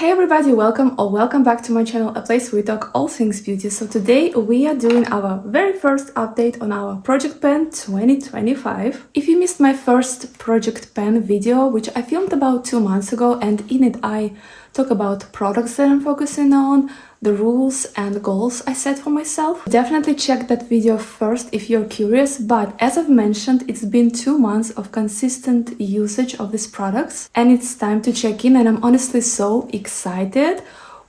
Hey everybody, welcome or welcome back to my channel, a place where we talk all things beauty. So today we are doing our very first update on our Project Pan 2025. If you missed my first Project Pan video, which I filmed about 2 months ago, and in it I talk about products that I'm focusing on, the rules and goals I set for myself. Definitely check that video first if you're curious, but as I've mentioned, it's been 2 months of consistent usage of these products and it's time to check in, and I'm honestly so excited.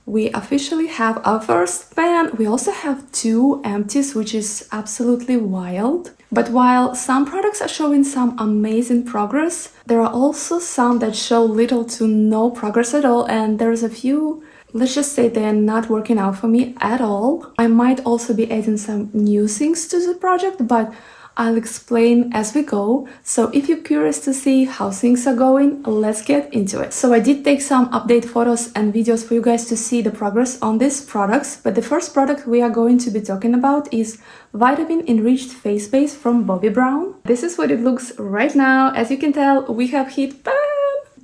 We officially have our first pan. We also have 2 empties, which is absolutely wild. But while some products are showing some amazing progress, there are also some that show little to no progress at all, and there's a few, let's just say, they're not working out for me at all. I might also be adding some new things to the project, but I'll explain as we go. So if you're curious to see how things are going, let's get into it. So I did take some update photos and videos for you guys to see the progress on these products, but the first product we are going to be talking about is Vitamin Enriched Face Base from Bobbi Brown. This is what it looks right now. As you can tell, we have hit pan!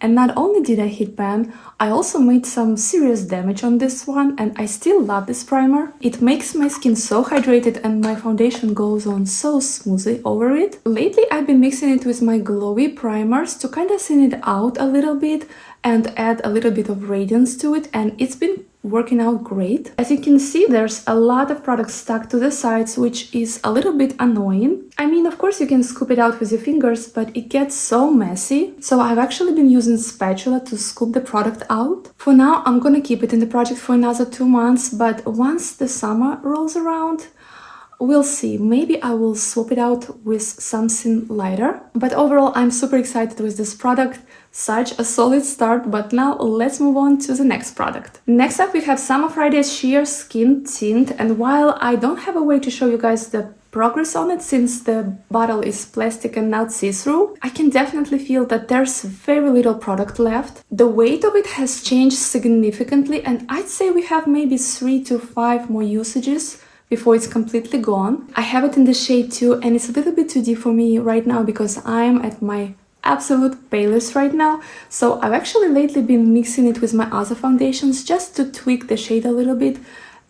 And not only did I hit pan, I also made some serious damage on this one, and I still love this primer. It makes my skin so hydrated and my foundation goes on so smoothly over it. Lately I've been mixing it with my glowy primers to kind of thin it out a little bit and add a little bit of radiance to it, and it's been working out great. As you can see, there's a lot of product stuck to the sides, which is a little bit annoying. I mean, of course you can scoop it out with your fingers, but it gets so messy. So I've actually been using spatula to scoop the product out. For now, I'm gonna keep it in the project for another 2 months, but once the summer rolls around, we'll see. Maybe I will swap it out with something lighter. But overall, I'm super excited with this product. Such a solid start, but now let's move on to the next product. Next up, we have Summer Friday's Sheer Skin Tint, and while I don't have a way to show you guys the progress on it since the bottle is plastic and not see-through, I can definitely feel that there's very little product left. The weight of it has changed significantly, and I'd say we have maybe 3 to 5 more usages before it's completely gone. I have it in the shade 2, and it's a little bit too deep for me right now because I'm at my absolute palest right now. So I've actually lately been mixing it with my other foundations just to tweak the shade a little bit,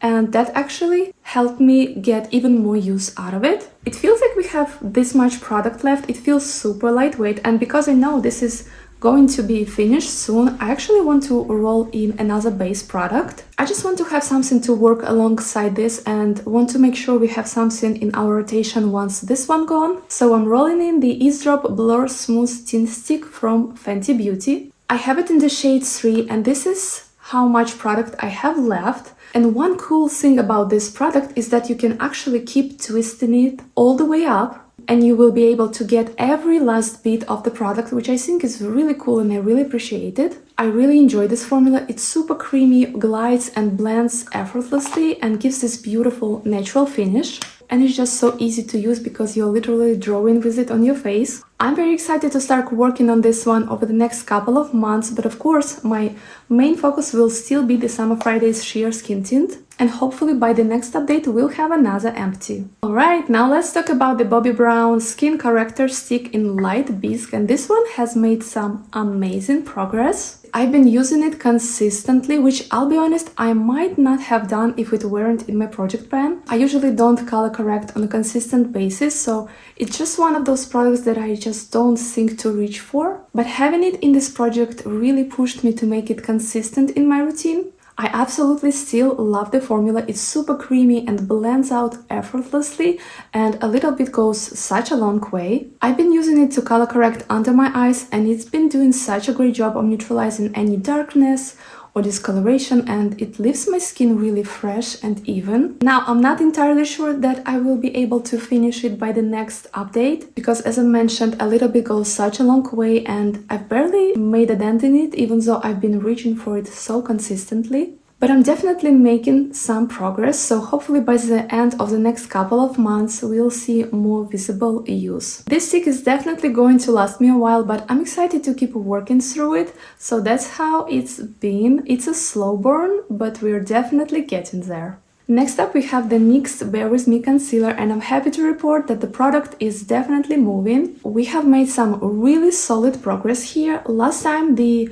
and that actually helped me get even more use out of it. It feels like we have this much product left. It feels super lightweight, and because I know this is going to be finished soon, I actually want to roll in another base product. I just want to have something to work alongside this and want to make sure we have something in our rotation once this one gone. So I'm rolling in the Eavesdrop Blur Smooth Tint Stick from Fenty Beauty. I have it in the shade 3, and this is how much product I have left. And one cool thing about this product is that you can actually keep twisting it all the way up, and you will be able to get every last bit of the product, which I think is really cool and I really appreciate it. I really enjoy this formula. It's super creamy, glides and blends effortlessly and gives this beautiful natural finish. And it's just so easy to use because you're literally drawing with it on your face. I'm very excited to start working on this one over the next couple of months, but of course my main focus will still be the Summer Friday's Sheer Skin Tint, and hopefully by the next update we'll have another empty. Alright, now let's talk about the Bobbi Brown Skin Corrector Stick in Light Bisque, and this one has made some amazing progress. I've been using it consistently, which I'll be honest, I might not have done if it weren't in my project pan. I usually don't color correct on a consistent basis, so it's just one of those products that I just don't think to reach for. But having it in this project really pushed me to make it consistent in my routine. I absolutely still love the formula. It's super creamy and blends out effortlessly, and a little bit goes such a long way. I've been using it to color correct under my eyes, and it's been doing such a great job of neutralizing any darkness or discoloration, and it leaves my skin really fresh and even. Now, I'm not entirely sure that I will be able to finish it by the next update, because as I mentioned, a little bit goes such a long way and I've barely made a dent in it, even though I've been reaching for it so consistently. But I'm definitely making some progress, so hopefully by the end of the next couple of months we'll see more visible use. This stick is definitely going to last me a while, but I'm excited to keep working through it, so that's how it's been. It's a slow burn, but we're definitely getting there. Next up we have the NYX Bare With Me Concealer, and I'm happy to report that the product is definitely moving. We have made some really solid progress here. Last time the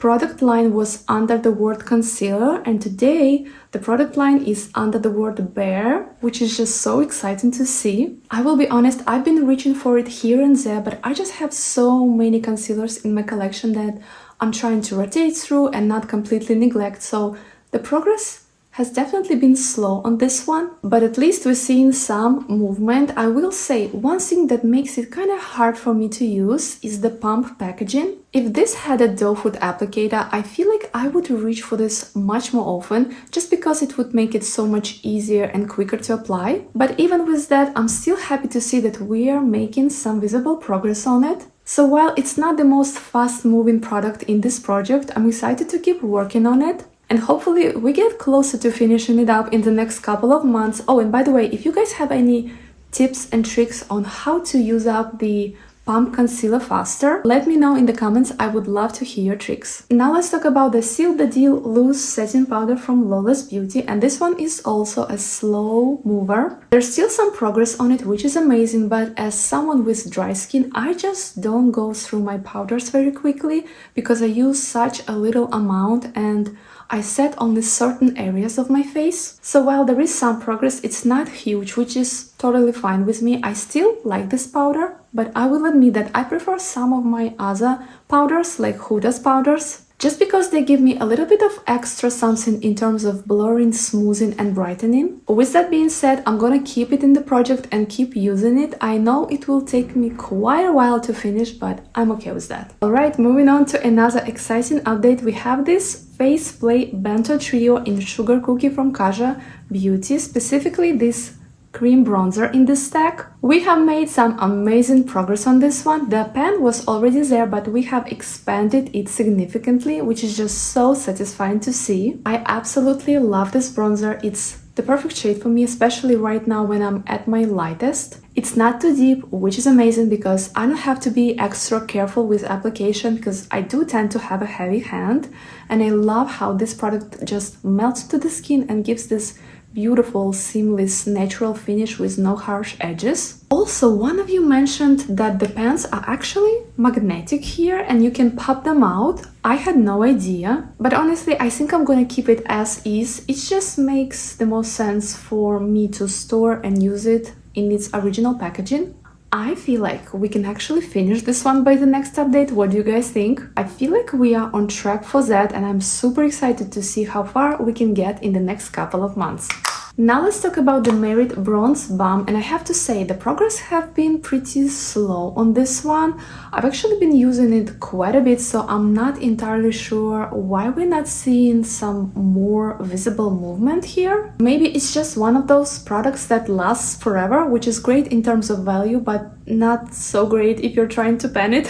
product line was under the word concealer, and today the product line is under the word bare, which is just so exciting to see. I will be honest, I've been reaching for it here and there, but I just have so many concealers in my collection that I'm trying to rotate through and not completely neglect, so the progress has definitely been slow on this one, but at least we're seeing some movement. I will say one thing that makes it kind of hard for me to use is the pump packaging. If this had a doe foot applicator, I feel like I would reach for this much more often just because it would make it so much easier and quicker to apply. But even with that, I'm still happy to see that we are making some visible progress on it. So while it's not the most fast-moving product in this project, I'm excited to keep working on it. And hopefully we get closer to finishing it up in the next couple of months. Oh, and by the way, if you guys have any tips and tricks on how to use up the pump concealer faster, let me know in the comments. I would love to hear your tricks. Now let's talk about the Seal the Deal Loose Setting Powder from Lawless Beauty, and this one is also a slow mover. There's still some progress on it, which is amazing, but as someone with dry skin, I just don't go through my powders very quickly because I use such a little amount and I set only certain areas of my face. So while there is some progress, it's not huge, which is totally fine with me. I still like this powder, but I will admit that I prefer some of my other powders, like Huda's powders, just because they give me a little bit of extra something in terms of blurring, smoothing and brightening. With that being said, I'm gonna keep it in the project and keep using it. I know it will take me quite a while to finish, but I'm okay with that. Alright, moving on to another exciting update. We have this Face Play Bento Trio in Sugar Cookie from Kaja Beauty, specifically this cream bronzer in this stack. We have made some amazing progress on this one. The pan was already there, but we have expanded it significantly, which is just so satisfying to see. I absolutely love this bronzer. It's the perfect shade for me, especially right now when I'm at my lightest. It's not too deep, which is amazing because I don't have to be extra careful with application because I do tend to have a heavy hand, and I love how this product just melts to the skin and gives this beautiful, seamless, natural finish with no harsh edges. Also, one of you mentioned that the pans are actually magnetic here and you can pop them out. I had no idea, but honestly, I think I'm gonna keep it as is. It just makes the most sense for me to store and use it in its original packaging. I feel like we can actually finish this one by the next update. What do you guys think? I feel like we are on track for that, and I'm super excited to see how far we can get in the next couple of months. Now let's talk about the Merit Bronze Balm, and I have to say the progress have been pretty slow on this one. I've actually been using it quite a bit, so I'm not entirely sure why we're not seeing some more visible movement here. Maybe it's just one of those products that lasts forever, which is great in terms of value, but not so great if you're trying to pan it.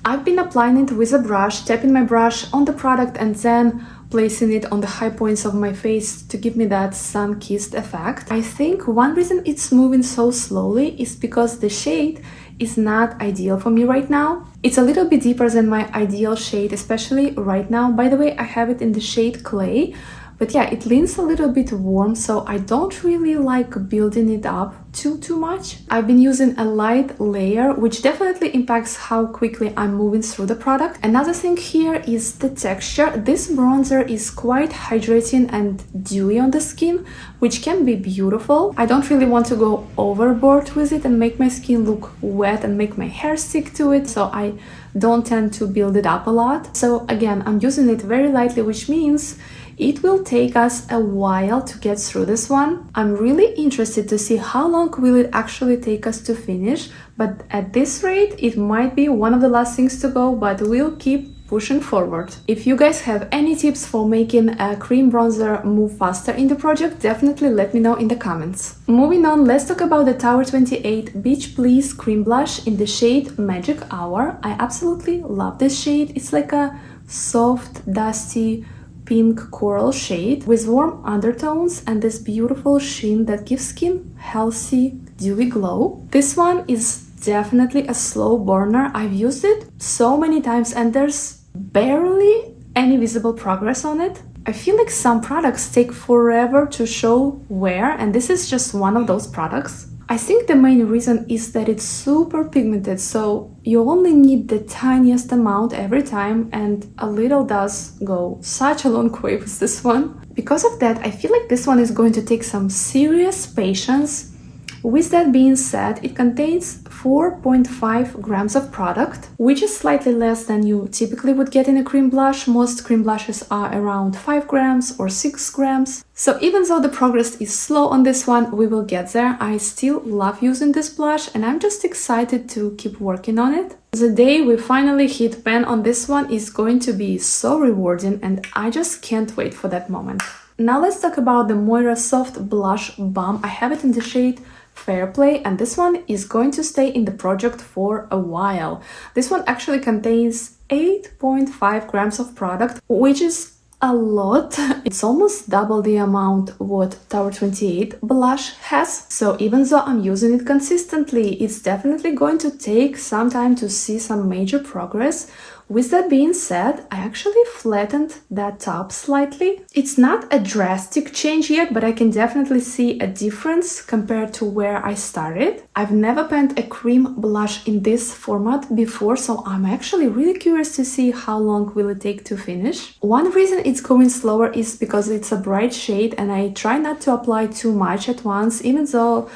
I've been applying it with a brush, tapping my brush on the product and then placing it on the high points of my face to give me that sun-kissed effect. I think one reason it's moving so slowly is because the shade is not ideal for me right now. It's a little bit deeper than my ideal shade, especially right now. By the way, I have it in the shade Clay, but yeah, it leans a little bit warm, so I don't really like building it up too much. I've been using a light layer, which definitely impacts how quickly I'm moving through the product. Another thing here is the texture. This bronzer is quite hydrating and dewy on the skin, which can be beautiful. I don't really want to go overboard with it and make my skin look wet and make my hair stick to it, so I don't tend to build it up a lot. So again, I'm using it very lightly, which means it will take us a while to get through this one. I'm really interested to see how long will it actually take us to finish, but at this rate it might be one of the last things to go, but we'll keep pushing forward. If you guys have any tips for making a cream bronzer move faster in the project, definitely let me know in the comments. Moving on, let's talk about the Tower 28 BeachPlease cream blush in the shade Magic Hour. I absolutely love this shade. It's like a soft, dusty, pink coral shade with warm undertones and this beautiful sheen that gives skin healthy, dewy glow. This one is definitely a slow burner. I've used it so many times and there's barely any visible progress on it. I feel like some products take forever to show wear, and this is just one of those products. I think the main reason is that it's super pigmented, so you only need the tiniest amount every time, and a little does go such a long way with this one. Because of that, I feel like this one is going to take some serious patience. With that being said, it contains 4.5 grams of product, which is slightly less than you typically would get in a cream blush. Most cream blushes are around 5 grams or 6 grams. So even though the progress is slow on this one, we will get there. I still love using this blush and I'm just excited to keep working on it. The day we finally hit pan on this one is going to be so rewarding and I just can't wait for that moment. Now let's talk about the Moira Soft Blush Balm. I have it in the shade Fair Play, and this one is going to stay in the project for a while. This one actually contains 8.5 grams of product, which is a lot. It's almost double the amount what Tower 28 blush has. So even though I'm using it consistently, it's definitely going to take some time to see some major progress. With that being said, I actually flattened that top slightly. It's not a drastic change yet, but I can definitely see a difference compared to where I started. I've never penned a cream blush in this format before, so I'm actually really curious to see how long will it take to finish. One reason it's going slower is because it's a bright shade and I try not to apply too much at once, even though,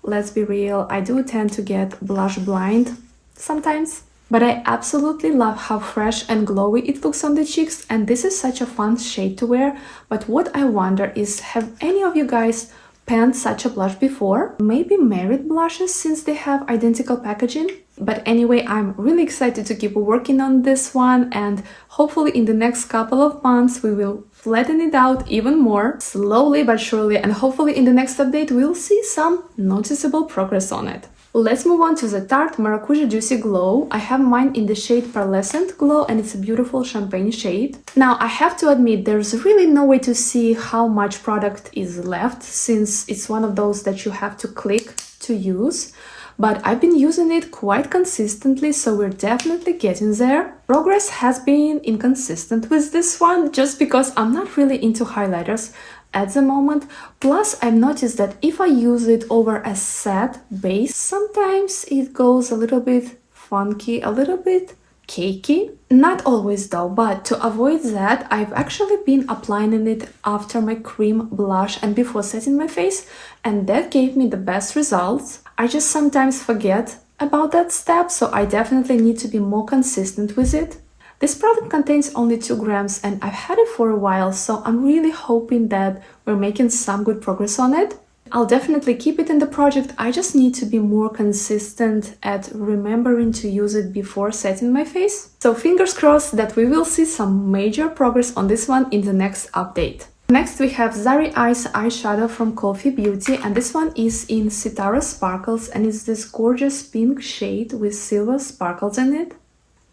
let's be real, I do tend to get blush blind sometimes. But I absolutely love how fresh and glowy it looks on the cheeks, and this is such a fun shade to wear. But what I wonder is, have any of you guys penned such a blush before? Maybe Merit blushes, since they have identical packaging? But anyway, I'm really excited to keep working on this one, and hopefully in the next couple of months we will flatten it out even more, slowly but surely, and hopefully in the next update we'll see some noticeable progress on it. Let's move on to the Tarte Maracuja Juicy Glow. I have mine in the shade Pearlescent Glow and it's a beautiful champagne shade. Now, I have to admit, there's really no way to see how much product is left, since it's one of those that you have to click to use. But I've been using it quite consistently, so we're definitely getting there. Progress has been inconsistent with this one, just because I'm not really into highlighters at the moment. Plus, I've noticed that if I use it over a set base, sometimes it goes a little bit funky, a little bit cakey. Not always though, but to avoid that, I've actually been applying it after my cream blush and before setting my face, and that gave me the best results. I just sometimes forget about that step, so I definitely need to be more consistent with it. This product contains only 2 grams and I've had it for a while, so I'm really hoping that we're making some good progress on it. I'll definitely keep it in the project, I just need to be more consistent at remembering to use it before setting my face. So fingers crossed that we will see some major progress on this one in the next update. Next we have Zari Eyes Eyeshadow from Kulfi Beauty, and this one is in Sitara Sparkles and it's this gorgeous pink shade with silver sparkles in it.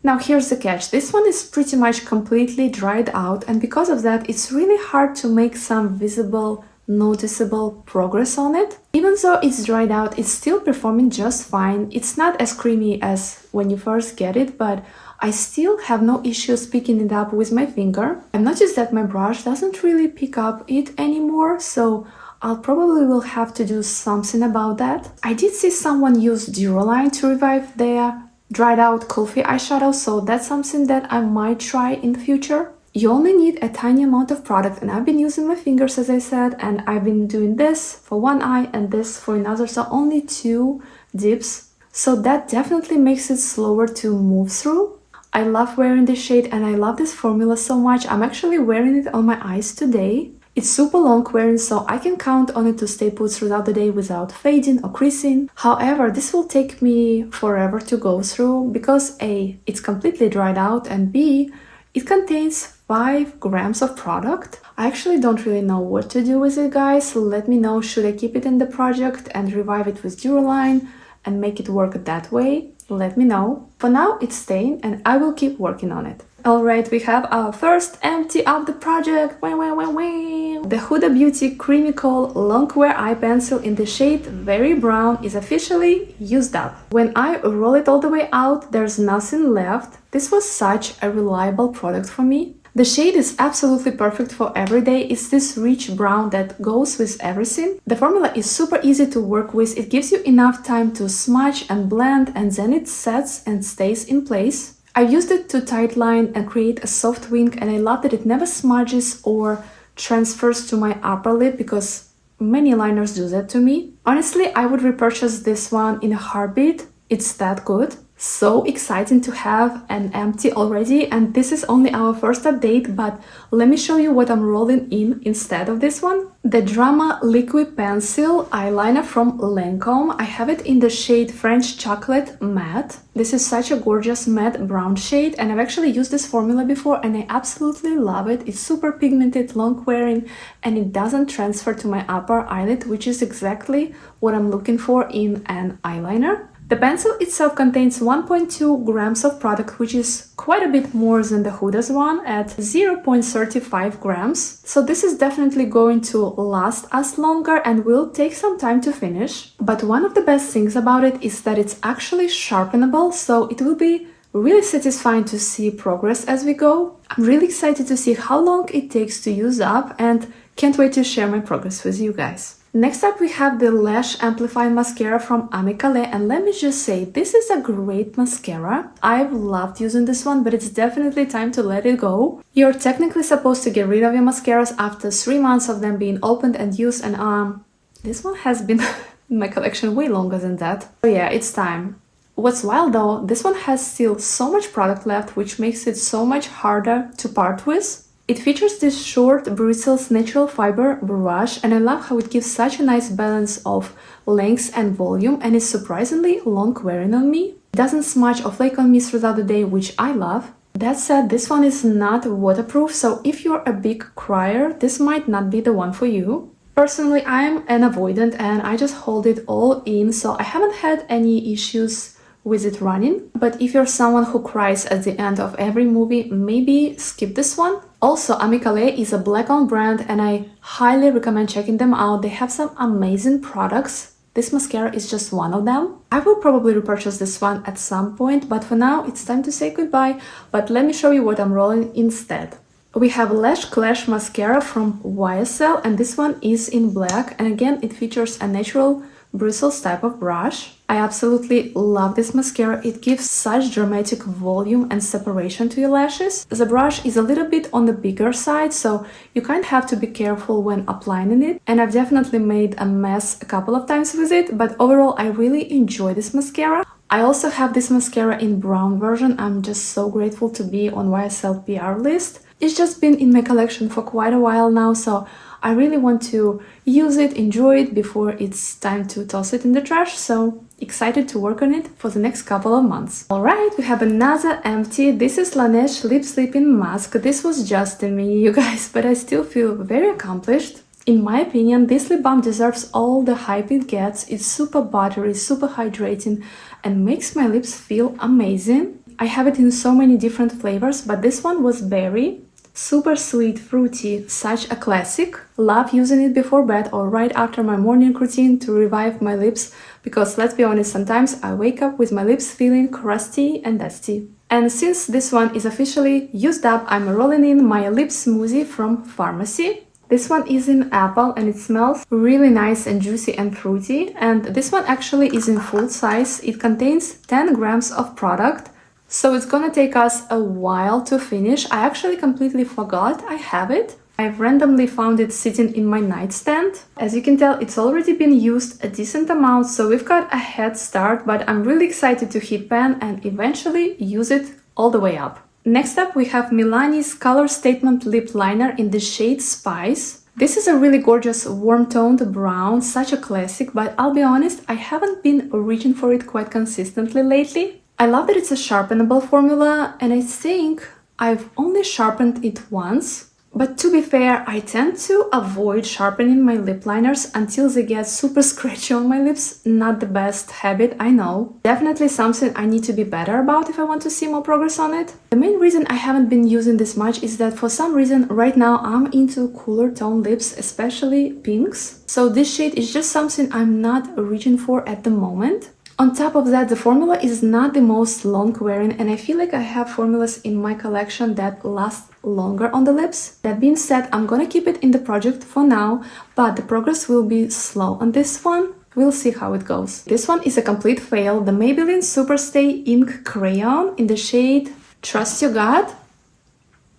Now here's the catch, this one is pretty much completely dried out, and because of that it's really hard to make some visible, noticeable progress on it. Even though it's dried out, it's still performing just fine. It's not as creamy as when you first get it, but I still have no issues picking it up with my finger. I've noticed that my brush doesn't really pick up it anymore, so I'll probably will have to do something about that. I did see someone use Duraline to revive their dried out Kulfi eyeshadow, so that's something that I might try in the future. You only need a tiny amount of product, and I've been using my fingers as I said, and I've been doing this for one eye and this for another, so only 2 dips. So that definitely makes it slower to move through. I love wearing this shade and I love this formula so much. I'm actually wearing it on my eyes today. It's super long wearing, so I can count on it to stay put throughout the day without fading or creasing. However, this will take me forever to go through because A, it's completely dried out, and B, it contains 5 grams of product. I actually don't really know what to do with it, guys, so let me know, should I keep it in the project and revive it with Duraline and make it work that way? Let me know. For now, it's staying and I will keep working on it. Alright, we have our first empty of the project. The Huda Beauty Creamy Kohl Longwear Eye Pencil in the shade Very Brown is officially used up. When I roll it all the way out, there's nothing left. This was such a reliable product for me. The shade is absolutely perfect for everyday. It's this rich brown that goes with everything. The formula is super easy to work with. It gives you enough time to smudge and blend, and then it sets and stays in place. I used it to tightline and create a soft wing, and I love that it never smudges or transfers to my upper lip because many liners do that to me. Honestly, I would repurchase this one in a heartbeat. It's that good. So exciting to have an empty already, and this is only our first update, but let me show you what I'm rolling in instead of this one. The Drama Liquid Pencil Eyeliner from Lancome. I have it in the shade French Chocolate Matte. This is such a gorgeous matte brown shade, and I've actually used this formula before and I absolutely love it. It's super pigmented, long wearing, and it doesn't transfer to my upper eyelid, which is exactly what I'm looking for in an eyeliner. The pencil itself contains 1.2 grams of product, which is quite a bit more than the Huda's one at 0.35 grams. So this is definitely going to last us longer and will take some time to finish. But one of the best things about it is that it's actually sharpenable, so it will be really satisfying to see progress as we go. I'm really excited to see how long it takes to use up and can't wait to share my progress with you guys. Next up we have the Lash-Amplifying mascara from Colé, and let me just say, this is a great mascara. I've loved using this one, but it's definitely time to let it go. You're technically supposed to get rid of your mascaras after 3 months of them being opened and used, and this one has been in my collection way longer than that. So yeah, it's time. What's wild though, this one has still so much product left, which makes it so much harder to part with. It features this short bristles natural fiber brush, and I love how it gives such a nice balance of length and volume, and is surprisingly long wearing on me. It doesn't smudge or flake on me throughout the day, which I love. That said, this one is not waterproof, so if you're a big crier, this might not be the one for you. Personally, I'm an avoidant and I just hold it all in, so I haven't had any issues with it running. But if you're someone who cries at the end of every movie, maybe skip this one. Also, Colé is a black-owned brand and I highly recommend checking them out. They have some amazing products. This mascara is just one of them. I will probably repurchase this one at some point, but for now it's time to say goodbye. But let me show you what I'm rolling instead. We have Lash Clash mascara from YSL, and this one is in black, and again it features a natural bristles type of brush. I absolutely love this mascara. It gives such dramatic volume and separation to your lashes. The brush is a little bit on the bigger side, so you kind of have to be careful when applying it, and I've definitely made a mess a couple of times with it, but overall I really enjoy this mascara. I also have this mascara in brown version. I'm just so grateful to be on YSL PR list. It's just been in my collection for quite a while now, so I really want to use it, enjoy it before it's time to toss it in the trash, so excited to work on it for the next couple of months. Alright, we have another empty. This is LANEIGE Lip Sleeping Mask. This was just a mini, you guys, but I still feel very accomplished. In my opinion, this lip balm deserves all the hype it gets. It's super buttery, super hydrating, and makes my lips feel amazing. I have it in so many different flavors, but this one was berry. Super sweet, fruity, such a classic. Love using it before bed or right after my morning routine to revive my lips, because let's be honest, sometimes I wake up with my lips feeling crusty and dusty. And since this one is officially used up, I'm rolling in my lip smoothie from Pharmacy. This one is in apple and it smells really nice and juicy and fruity. And this one actually is in full size. It contains 10 grams of product. So it's gonna take us a while to finish. I actually completely forgot I have it. I've randomly found it sitting in my nightstand. As you can tell, it's already been used a decent amount, so we've got a head start, but I'm really excited to hit pan and eventually use it all the way up. Next up, we have Milani's Color Statement Lip Liner in the shade Spice. This is a really gorgeous warm-toned brown, such a classic, but I'll be honest, I haven't been reaching for it quite consistently lately. I love that it's a sharpenable formula, and I think I've only sharpened it once. But to be fair, I tend to avoid sharpening my lip liners until they get super scratchy on my lips. Not the best habit, I know. Definitely something I need to be better about if I want to see more progress on it. The main reason I haven't been using this much is that for some reason right now I'm into cooler tone lips, especially pinks. So this shade is just something I'm not reaching for at the moment. On top of that, the formula is not the most long wearing, and I feel like I have formulas in my collection that last longer on the lips. That being said, I'm gonna keep it in the project for now, but the progress will be slow on this one. We'll see how it goes. This one is a complete fail. The Maybelline SuperStay Ink Crayon in the shade Trust Your Gut.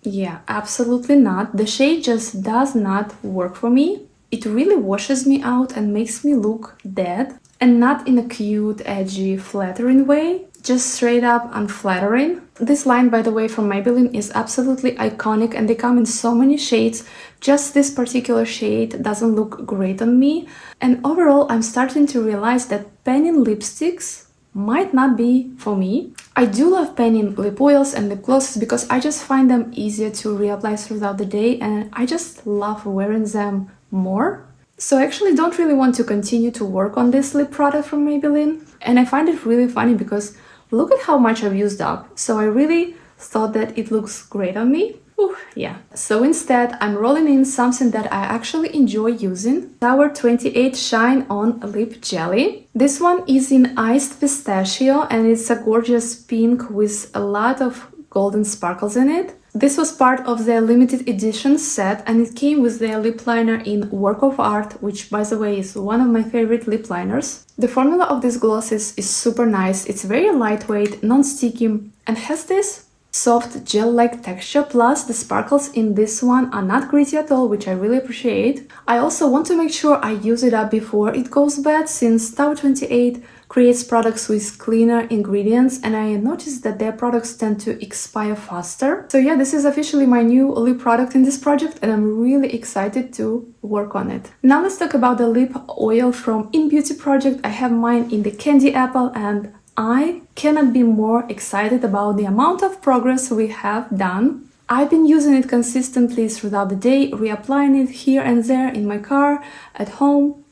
Yeah, absolutely not. The shade just does not work for me. It really washes me out and makes me look dead. And not in a cute, edgy, flattering way. Just straight up unflattering. This line, by the way, from Maybelline is absolutely iconic and they come in so many shades. Just this particular shade doesn't look great on me. And overall, I'm starting to realize that penning lipsticks might not be for me. I do love penning lip oils and lip glosses because I just find them easier to reapply throughout the day and I just love wearing them more. So I actually don't really want to continue to work on this lip product from Maybelline. And I find it really funny because look at how much I've used up. So I really thought that it looks great on me. Ooh, yeah. So instead, I'm rolling in something that I actually enjoy using. Our 28 Shine On Lip Jelly. This one is in Iced Pistachio and it's a gorgeous pink with a lot of golden sparkles in it. This was part of the limited edition set and it came with the lip liner in Work of Art, which by the way is one of my favorite lip liners. The formula of this gloss is super nice. It's very lightweight, non-sticky and has this soft gel-like texture, plus the sparkles in this one are not gritty at all, which I really appreciate. I also want to make sure I use it up before it goes bad, since Tower 28 creates products with cleaner ingredients and I noticed that their products tend to expire faster. So yeah, this is officially my new lip product in this project and I'm really excited to work on it. Now let's talk about the lip oil from iNNBEAUTY project. I have mine in the Candy Apple and I cannot be more excited about the amount of progress we have done. I've been using it consistently throughout the day, reapplying it here and there in my car, at home.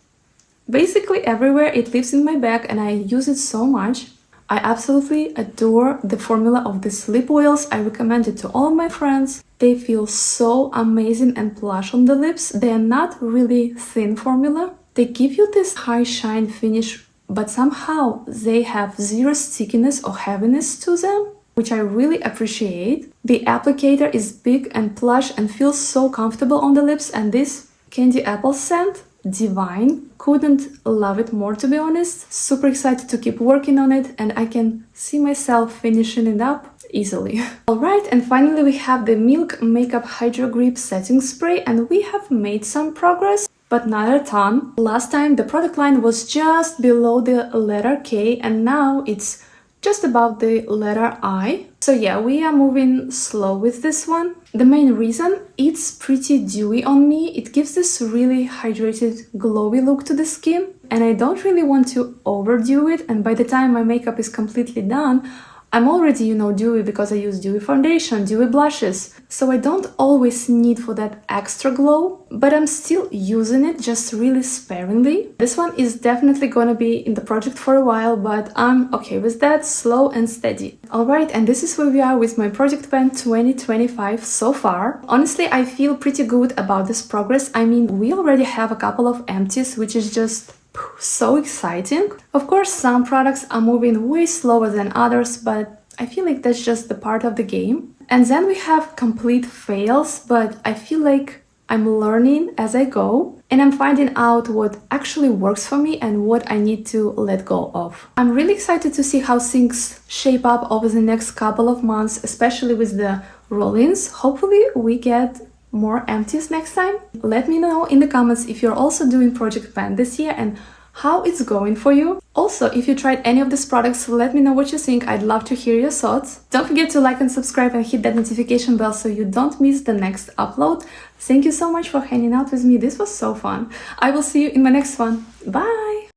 Basically everywhere it lives in my bag and I use it so much. I absolutely adore the formula of these lip oils. I recommend it to all my friends. They feel so amazing and plush on the lips. They are not really thin formula. They give you this high shine finish, but somehow they have zero stickiness or heaviness to them, which I really appreciate. The applicator is big and plush and feels so comfortable on the lips, and this Candy Apple scent, divine. Couldn't love it more, to be honest. Super excited to keep working on it and I can see myself finishing it up easily. Alright, and finally we have the Milk Makeup Hydro Grip Setting Spray and we have made some progress, but not a ton. Last time the product line was just below the letter K and now it's just above the letter I. So yeah, we are moving slow with this one. The main reason, it's pretty dewy on me. It gives this really hydrated, glowy look to the skin and I don't really want to overdo it, and by the time my makeup is completely done, I'm already, dewy because I use dewy foundation, dewy blushes, so I don't always need for that extra glow, but I'm still using it just really sparingly. This one is definitely gonna be in the project for a while, but I'm okay with that, slow and steady. Alright, and this is where we are with my Project Pen 2025 so far. Honestly, I feel pretty good about this progress. I mean, we already have a couple of empties, which is just so exciting. Of course, some products are moving way slower than others, but I feel like that's just the part of the game. And then we have complete fails, but I feel like I'm learning as I go and I'm finding out what actually works for me and what I need to let go of. I'm really excited to see how things shape up over the next couple of months, especially with the roll-ins. Hopefully we get more empties next time. Let me know in the comments if you're also doing Project Pen this year and how it's going for you. Also, if you tried any of these products, let me know what you think. I'd love to hear your thoughts. Don't forget to like and subscribe and hit that notification bell so you don't miss the next upload. Thank you so much for hanging out with me. This was so fun. I will see you in my next one. Bye!